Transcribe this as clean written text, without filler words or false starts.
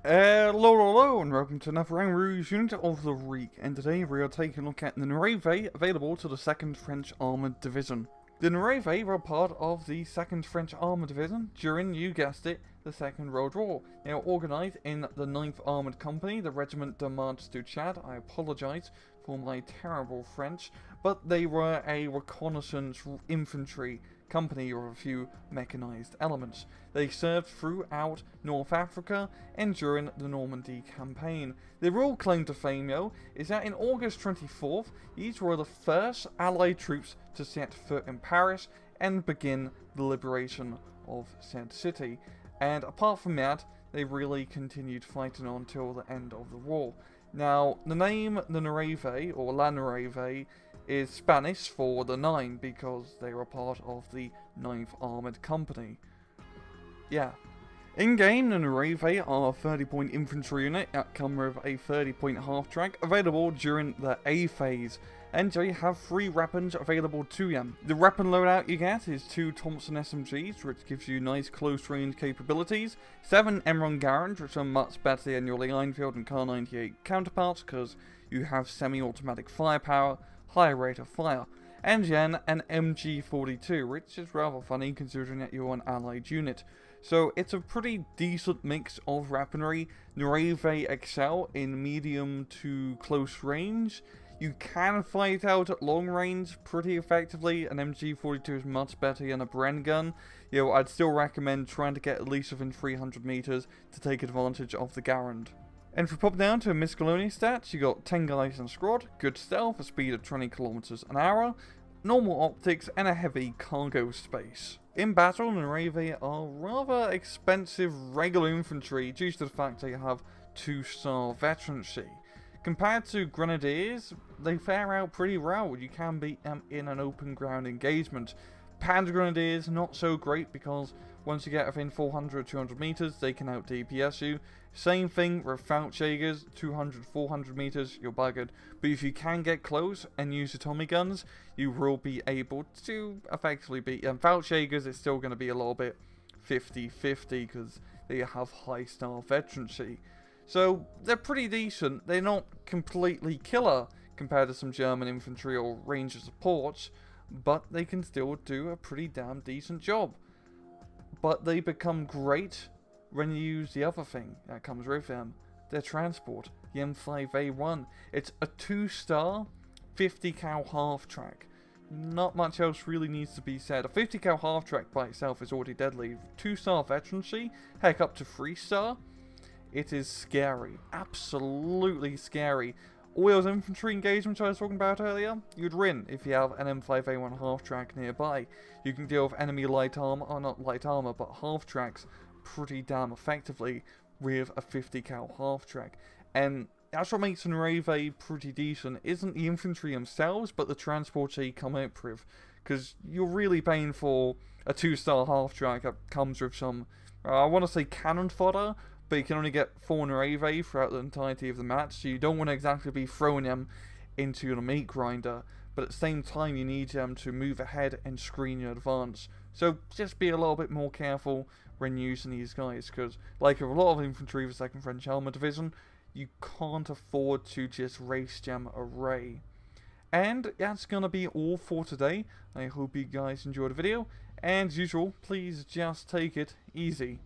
Hello, and welcome to another Rouge unit of the week, and today we are taking a look at the Nueve, available to the 2nd French Armoured Division. The Nueve were part of the 2nd French Armoured Division during, you guessed it, the Second World War. They were organised in the 9th Armoured Company, the Regiment de Marche du Tchad. I apologise for my terrible French, but they were a reconnaissance infantry company with a few mechanised elements. They served throughout North Africa and during the Normandy campaign. Their real claim to fame, though, is that in August 24th, these were the first Allied troops to set foot in Paris and begin the liberation of said city. And apart from that, they really continued fighting on until the end of the war. Now, the name the Nueve, or La Nueve, is Spanish for the 9 because they were part of the 9th Armoured Company. Yeah. In-game, the Nueve are a 30-point infantry unit that come with a 30-point half-track available during the A phase, and they have 3 weapons available to them. The weapon loadout you get is 2 Thompson SMGs, which gives you nice close-range capabilities, 7 M1 Garand, which are much better than your Lee Enfield and Kar 98 counterparts because you have semi-automatic firepower, higher rate of fire, and then an MG42, which is rather funny considering that you're an allied unit. So it's a pretty decent mix of weaponry. Nueve excel in medium to close range. You can fight out at long range pretty effectively. An MG42 is much better than a Bren gun. You know, I'd still recommend trying to get at least within 300 meters to take advantage of the Garand. And if we pop down to miscellaneous stats, you got 10 guys in squad, good stealth, a speed of 20 kilometers an hour, normal optics, and a heavy cargo space. In battle, the Nueve are rather expensive regular infantry due to the fact they have 2-star veterancy. Compared to Grenadiers, they fare out pretty well. You can beat them in an open ground engagement. Panzer Grenadiers, not so great because once you get within 400-200 meters, they can out DPS you. Same thing with Feldjägers, 200-400 meters, you're buggered. But if you can get close and use your Tommy guns, you will be able to effectively beat them. Feldjägers is still going to be a little bit 50-50 because they have high star veterancy. So they're pretty decent. They're not completely killer compared to some German infantry or ranger supports, but they can still do a pretty damn decent job. But they become great when you use the other thing that comes with them, their transport, the M5A1. It's a 2-star 50 cal half-track. Not much else really needs to be said. A 50 cal half-track by itself is already deadly. 2-star veterancy, heck up to 3-star. It is scary, absolutely scary. All those infantry engagements I was talking about earlier, you'd win if you have an M5A1 half-track nearby. You can deal with enemy light armor, or not light armor, but half-tracks pretty damn effectively with a 50 cal half-track. And that's what makes the Nueve pretty decent, isn't the infantry themselves, but the transports they come up with. Because you're really paying for a 2-star half-track that comes with some, I want to say cannon fodder, but you can only get 4 Nueve throughout the entirety of the match, so you don't want to exactly be throwing them into your meat grinder, but at the same time you need them to move ahead and screen your advance. So just be a little bit more careful when using these guys, because like with a lot of infantry of the 2nd French Armoured Division, you can't afford to just race jam array. And that's gonna be all for today. I hope you guys enjoyed the video, and as usual, please just take it easy.